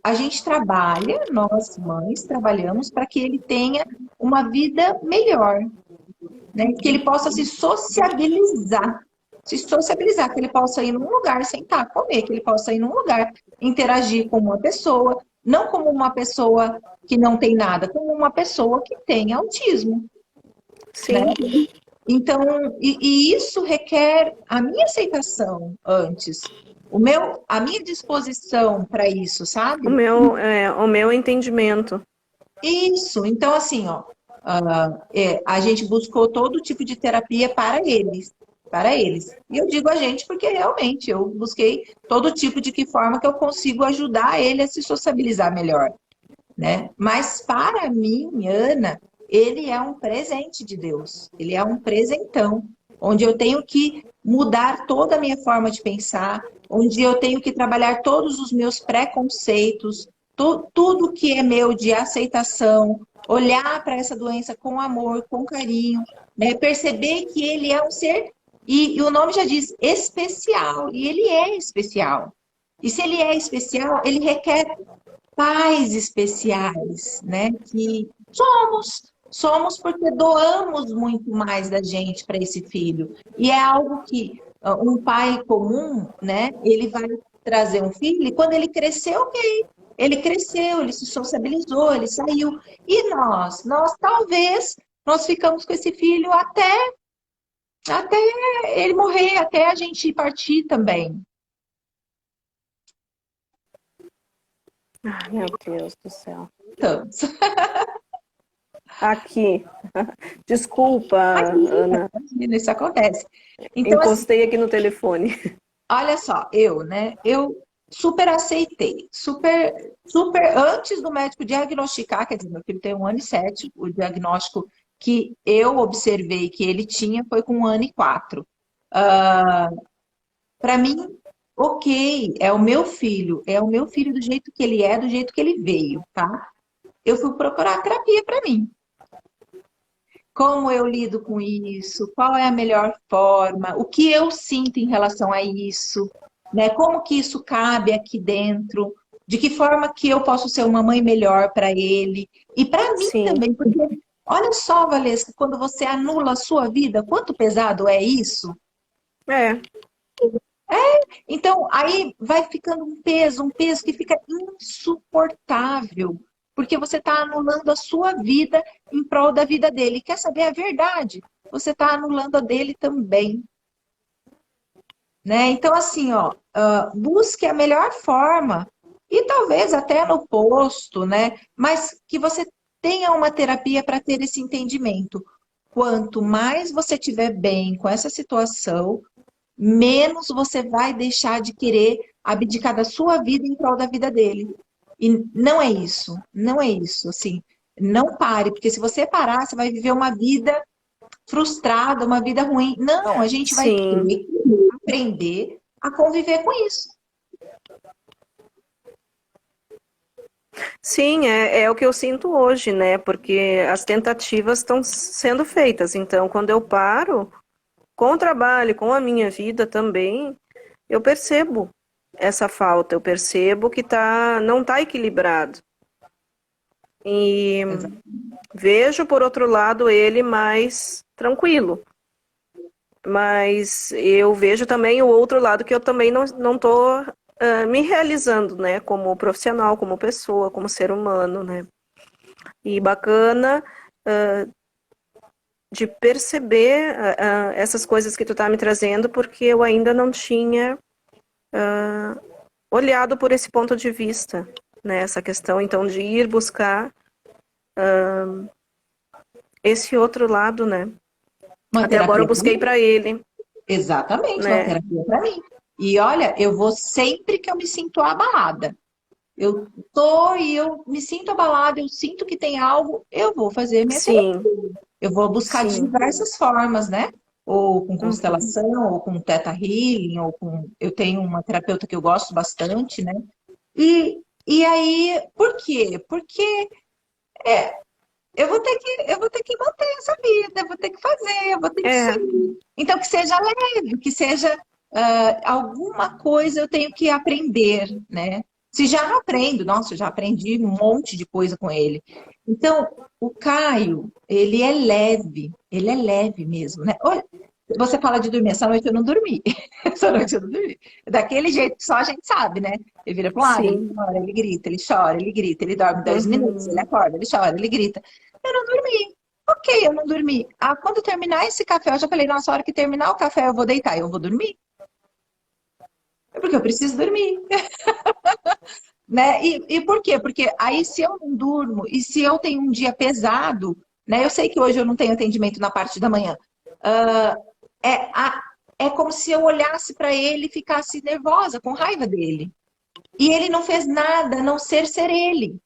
A gente trabalha, nós mães trabalhamos para que ele tenha uma vida melhor, né? Que ele possa se sociabilizar, que ele possa ir num lugar sentar, comer, que ele possa ir num lugar interagir com uma pessoa, não como uma pessoa que não tem nada, como uma pessoa que tem autismo. né? Sim, Então, e isso requer a minha aceitação antes, a minha disposição para isso, sabe? o meu entendimento. Isso. Então, assim, ó, a gente buscou todo tipo de terapia para eles, para eles. E eu digo a gente porque realmente eu busquei todo tipo de que forma que eu consigo ajudar ele a se sociabilizar melhor, né? Mas para mim, Ana, ele é um presente de Deus. Ele é um presentão, onde eu tenho que mudar toda a minha forma de pensar, onde eu tenho que trabalhar todos os meus preconceitos, tudo que é meu de aceitação, olhar para essa doença com amor, com carinho, né? Perceber que ele é um ser, e o nome já diz, especial, e ele é especial. E se ele é especial, ele requer pais especiais, né? Que somos porque doamos muito mais da gente para esse filho. E é algo que um pai comum, né? Ele vai trazer um filho e quando ele cresceu, ok. Ele cresceu, ele se sociabilizou, ele saiu. E nós talvez nós ficamos com esse filho até ele morrer, até a gente partir também. Ai, meu Deus do céu. Então, Aqui. Desculpa, Ana. imagina, isso acontece. Então, assim, Encostei aqui no telefone. olha só, né? Eu super aceitei, super, antes do médico diagnosticar, quer dizer, meu filho tem 1 ano e 7, o diagnóstico que eu observei que ele tinha foi com 1 ano e 4. Para mim, ok, é o meu filho do jeito que ele é, do jeito que ele veio, tá? Eu fui procurar terapia para mim. Como eu lido com isso? Qual é a melhor forma? O que eu sinto em relação a isso? Né? Como que isso cabe aqui dentro? De que forma que eu posso ser uma mãe melhor para ele? E para mim Sim, também, porque olha só, Valesca, quando você anula a sua vida, quanto pesado é isso? é. Então, aí vai ficando um peso que fica insuportável, porque você está anulando a sua vida em prol da vida dele. Quer saber a verdade? Você está anulando a dele também, né? Então, assim, ó, busque a melhor forma, e talvez até no posto, né? Mas que você tenha uma terapia para ter esse entendimento. Quanto mais você estiver bem com essa situação, menos você vai deixar de querer abdicar da sua vida em prol da vida dele. E não é isso, não é isso, assim, não pare, porque se você parar, você vai viver uma vida frustrada, uma vida ruim. Não, a gente vai ter Sim. que aprender a conviver com isso. Sim, é o que eu sinto hoje, né? Porque as tentativas estão sendo feitas. Então, quando eu paro com o trabalho, com a minha vida também, eu percebo essa falta, eu percebo que não está equilibrado. E vejo, por outro lado, ele mais tranquilo. Mas eu vejo também o outro lado que eu também não estou me realizando, né? Como profissional, como pessoa, como ser humano, né? E bacana de perceber essas coisas que tu tá me trazendo, porque eu ainda não tinha olhado por esse ponto de vista, né? Essa questão, então, de ir buscar esse outro lado, né? Uma Até agora eu terapia para busquei mim. para ele, Exatamente, uma né? terapia para mim. E olha, eu vou sempre que eu me sinto abalada. Eu tô e eu me sinto abalada, eu sinto que tem algo, eu vou fazer minha terapia. Sim, Eu vou buscar de sim. diversas formas, né? Ou com Uhum. constelação, ou com Theta Healing, ou com. Eu tenho uma terapeuta que eu gosto bastante, né? E aí, por quê? Porque eu vou ter que manter essa vida, eu vou ter que fazer, eu vou ter que É, seguir. Então, que seja leve, que seja alguma coisa eu tenho que aprender, né? Se já não aprendo, nossa, eu já aprendi um monte de coisa com ele. Então, o Caio, ele é leve mesmo, né? Olha, você fala de dormir, essa noite eu não dormi. Essa noite eu não dormi. Daquele jeito que só a gente sabe, né? Ele vira para um lado, ele sim. chora, ele grita, ele chora, ele grita, ele dorme 10 minutos, ele Uhum. acorda, ele chora, ele grita. Eu não dormi. Ok, eu não dormi. Ah, quando terminar esse café, eu já falei, nossa, a hora que terminar o café, eu vou deitar, eu vou dormir. É porque eu preciso dormir, né? E por quê? Porque aí se eu não durmo e se eu tenho um dia pesado, né? Eu sei que hoje eu não tenho atendimento na parte da manhã. ah, é, é como se eu olhasse para ele e ficasse nervosa, com raiva dele. E ele não fez nada a não ser ele.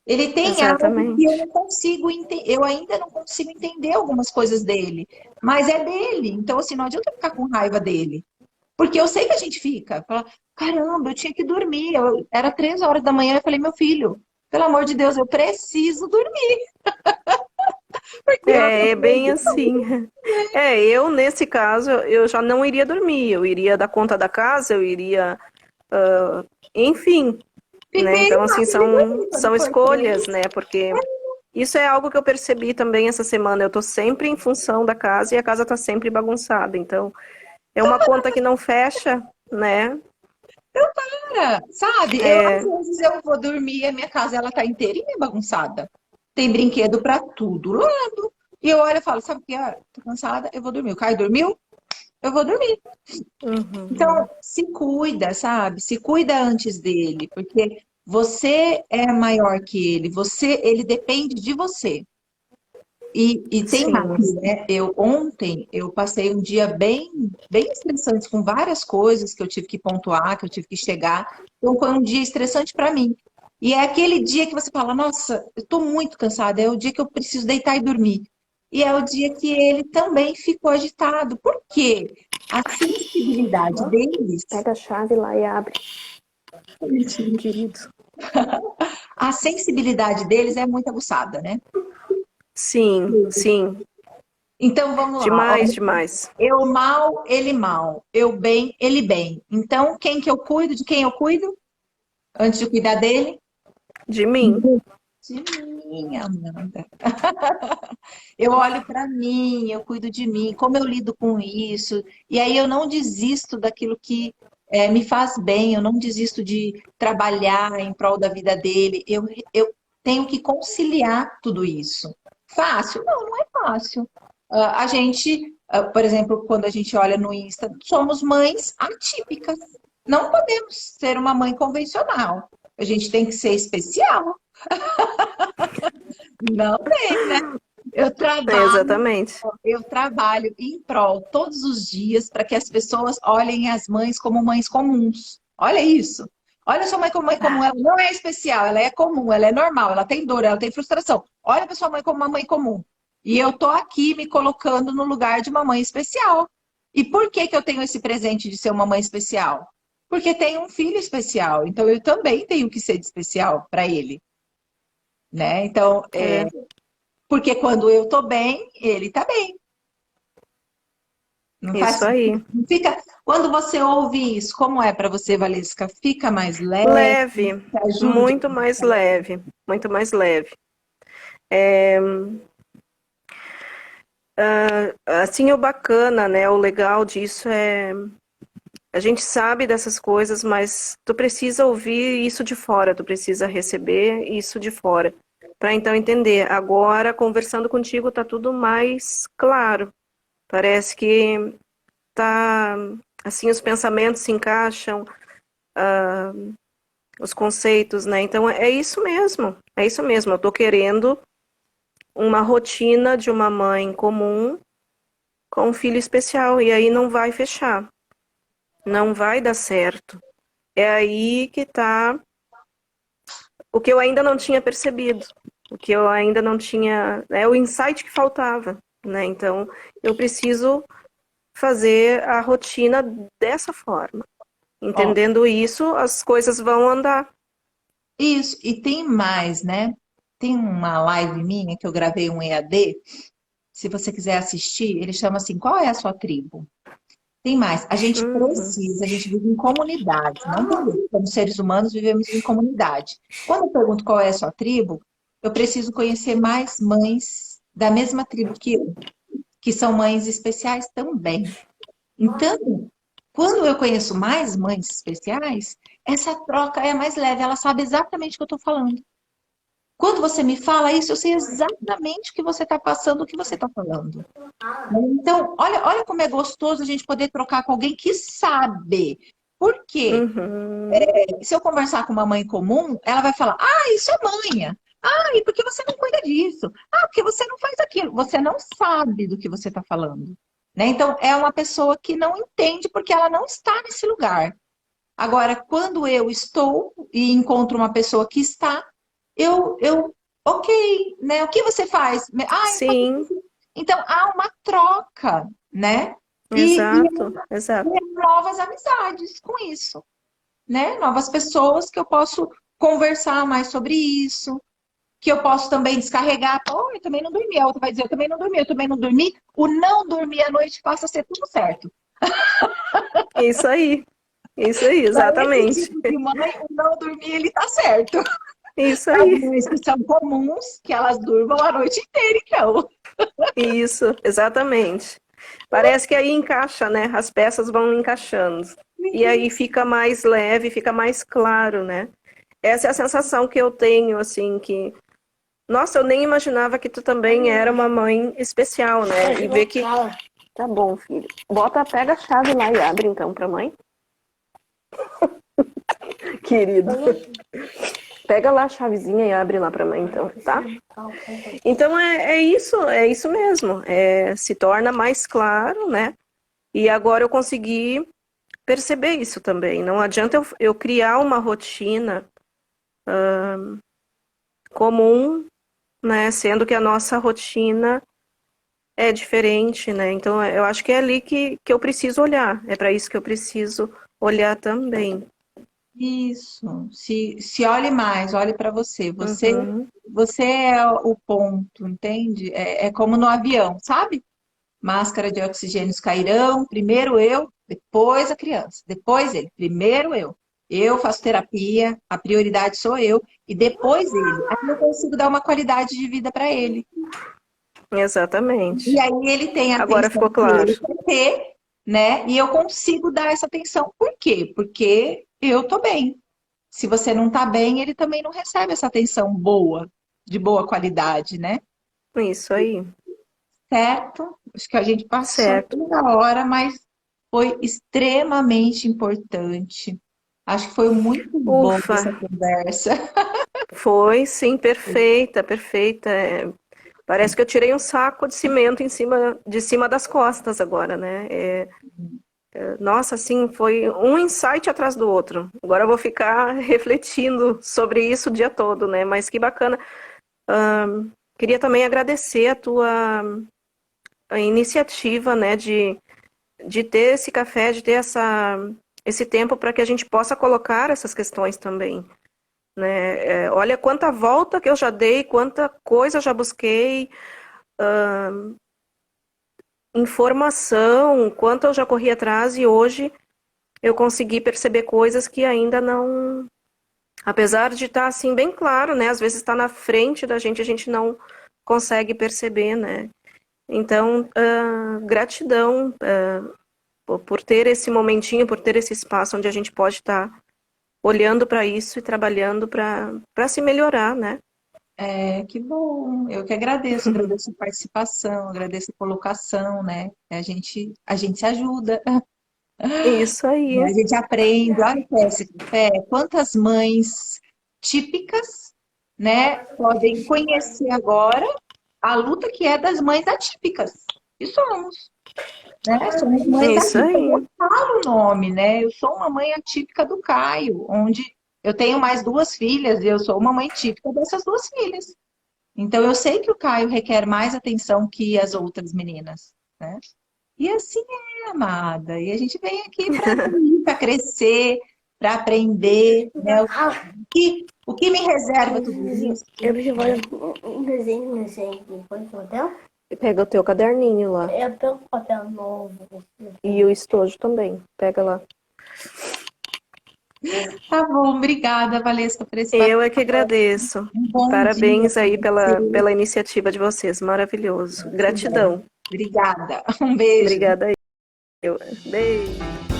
Ele tem algo que eu Exatamente. não consigo eu ainda não consigo entender algumas coisas dele, mas é dele. Então, assim, não adianta ficar com raiva dele. Porque eu sei que a gente fica. Fala, caramba, eu tinha que dormir. Era 3 horas da manhã, eu falei, meu filho, pelo amor de Deus, eu preciso dormir. Porque eu É bem assim. Eu, nesse caso, eu já não iria dormir, eu iria dar conta da casa, eu iria, enfim, né? fiquei Então, lá, assim, ele são, dormiu quando são foi escolhas, 3. né? Porque isso é algo que eu percebi também essa semana. Eu tô sempre em função da casa e a casa tá sempre bagunçada. Então, é uma conta que não fecha, né? Sabe? Eu, às É, vezes, eu vou dormir e a minha casa ela tá inteirinha bagunçada. Tem brinquedo pra tudo lado. E eu olho e falo, sabe o que é? Tô cansada, eu vou dormir. O Caio dormiu? Eu vou dormir. uhum, Então, se cuida, sabe? Se cuida antes dele, porque você é maior que ele. Ele depende de você. E tem mais, sim. né? Ontem eu passei um dia bem estressante com várias coisas que eu tive que pontuar, que eu tive que chegar. Então foi um dia estressante para mim. E é aquele dia que você fala, nossa, eu estou muito cansada, é o dia que eu preciso deitar e dormir. E é o dia que ele também ficou agitado. Por quê? A sensibilidade deles, Pega a chave lá e abre, querido. a sensibilidade deles é muito aguçada, né? Sim, sim. Então vamos lá. Demais, demais. Eu mal, ele mal. Eu bem, ele bem. Então, quem que eu cuido? De quem eu cuido? Antes de cuidar dele? De mim. De mim, Amanda. Eu olho para mim, eu cuido de mim, como eu lido com isso. E aí eu não desisto daquilo que me faz bem, eu não desisto de trabalhar em prol da vida dele. Eu tenho que conciliar tudo isso. Fácil? Não, não é fácil. A gente, por exemplo, quando a gente olha no Insta, somos mães atípicas. Não podemos ser uma mãe convencional. A gente tem que ser especial. Não tem, né? Eu É, trabalho, exatamente. eu trabalho em prol todos os dias para que as pessoas olhem as mães como mães comuns. Olha isso. Olha sua mãe como mãe comum. Ela não é especial, ela é comum, ela é normal, ela tem dor, ela tem frustração. Olha para sua mãe como uma mãe comum. E eu tô aqui me colocando no lugar de uma mãe especial. E por que que eu tenho esse presente de ser uma mãe especial? Porque tenho um filho especial, então eu também tenho que ser de especial para ele, né? Então, É, porque quando eu tô bem, ele tá bem. Não isso faz, aí. não fica. Quando você ouve isso, como é para você, Valesca? Fica mais leve, Leve, te ajuda. muito mais leve, muito mais leve. Assim, o bacana, né? O legal disso é a gente sabe dessas coisas, mas tu precisa ouvir isso de fora, tu precisa receber isso de fora, para então entender. Agora, conversando contigo, tá tudo mais claro. Parece que tá assim, os pensamentos se encaixam, os conceitos, né? Então é isso mesmo. É isso mesmo. Eu tô querendo uma rotina de uma mãe comum com um filho especial e aí não vai fechar. Não vai dar certo. É aí que tá o que eu ainda não tinha percebido, o que eu ainda não tinha, é o insight que faltava, né? Então, eu preciso fazer a rotina dessa forma. Ó, Entendendo isso, as coisas vão andar. isso, e tem mais, né? Tem uma live minha que eu gravei um EAD. Se você quiser assistir, ele chama assim: Qual é a sua tribo? Tem mais. A gente Uhum. precisa, a gente vive em comunidade, não tem jeito. Como seres humanos, vivemos em comunidade. Quando eu pergunto qual é a sua tribo, eu preciso conhecer mais mães da mesma tribo que eu, que são mães especiais também. Então, quando eu conheço mais mães especiais, essa troca é mais leve, ela sabe exatamente o que eu estou falando. Quando você me fala isso, eu sei exatamente o que você está passando, o que você está falando. Então, olha como é gostoso a gente poder trocar com alguém que sabe. Por quê? Uhum. Se eu conversar com uma mãe comum, ela vai falar: ah, isso é manha. Ah, e por que você não cuida disso? Ah, porque você não faz aquilo. Você não sabe do que você está falando. Né? Então, é uma pessoa que não entende porque ela não está nesse lugar. Agora, quando eu estou e encontro uma pessoa que está, ok, né? O que você faz? Ah, eu faço Sim, isso. Então, há uma troca, né? E exato, exato. novas amizades com isso, né? Novas pessoas que eu posso conversar mais sobre isso, que eu posso também descarregar. Oh, eu também não dormi. A outra vai dizer, eu também não dormi, eu também não dormi. O não dormir à noite passa a ser tudo certo. Isso aí, Para esse exatamente. tipo de mãe, o não dormir, ele tá certo. Isso As aí, mães que são comuns, que elas durmam a noite inteira, então. isso, exatamente. Parece que aí encaixa, né? As peças vão encaixando. E aí fica mais leve, fica mais claro, né? Essa é a sensação que eu tenho, assim, que... Nossa, eu nem imaginava que tu também era uma mãe especial, né? E ver que... Tá bom, filho. Pega a chave lá e abre, então, pra mãe. Querido. Pega lá a chavezinha e abre lá pra mãe, então, tá? Então, é isso mesmo. Se torna mais claro, né? E agora eu consegui perceber isso também. Não adianta eu criar uma rotina comum, né? Sendo que a nossa rotina é diferente, né? Então eu acho que é ali que eu preciso olhar. É para isso que eu preciso olhar também. Isso. Se olhe mais, olhe para você. Uhum. Você é o ponto, entende? É como no avião, sabe? Máscara de oxigênio cairão, primeiro eu, depois a criança, depois ele, primeiro eu. Eu faço terapia, a prioridade sou eu, e depois ele. Aí eu consigo dar uma qualidade de vida para ele. E Exatamente. aí ele tem a Agora atenção ficou que claro. ele quer ter, né? E eu consigo dar essa atenção. Por quê? Porque eu tô bem. Se você não tá bem, ele também não recebe essa atenção boa, de boa qualidade, né? Isso aí. Certo? Acho que a gente passou Certo. toda a hora, mas foi extremamente importante. Acho que foi muito bom Ufa, essa conversa. foi sim, perfeita, perfeita. Parece que eu tirei um saco de cimento de cima das costas agora, né? Nossa, assim, foi um insight atrás do outro. Agora eu vou ficar refletindo sobre isso o dia todo, né? Mas que bacana. Queria também agradecer a iniciativa, né, de ter esse café, de ter esse tempo para que a gente possa colocar essas questões também, né? Olha quanta volta que eu já dei, quanta coisa eu já busquei, informação, quanto eu já corri atrás e hoje eu consegui perceber coisas que ainda não, apesar de estar assim bem claro, né? Às vezes está na frente da gente, a gente não consegue perceber, né? Então, gratidão por ter esse momentinho, por ter esse espaço onde a gente pode estar olhando para isso e trabalhando para se melhorar, né? Que bom. Eu que agradeço a participação, agradeço a colocação, né? A gente se ajuda, Isso aí. a gente aprende. Olha que é esse café, quantas mães típicas, né, podem conhecer agora a luta que é das mães atípicas. E somos, né? Somos mães Isso atípicas. aí. Eu falo o nome, né? Eu sou uma mãe atípica do Caio, onde eu tenho mais duas filhas e eu sou uma mãe típica dessas duas filhas. Então eu sei que o Caio requer mais atenção que as outras meninas, né? E assim amada. E a gente vem aqui para crescer, para aprender, né? O que me reserva tudo isso? Eu preciso fazer um desenho aqui. Pode papel? Pega o teu caderninho lá. Eu pego um papel novo. E o estojo também. Pega lá. Tá bom, obrigada, Valesca, por esse Eu é que bate-papo. agradeço. Um bom dia Parabéns para aí você. pela iniciativa de vocês. Maravilhoso. Que bom. Gratidão. Obrigada. Um beijo. Obrigada aí. Beijo.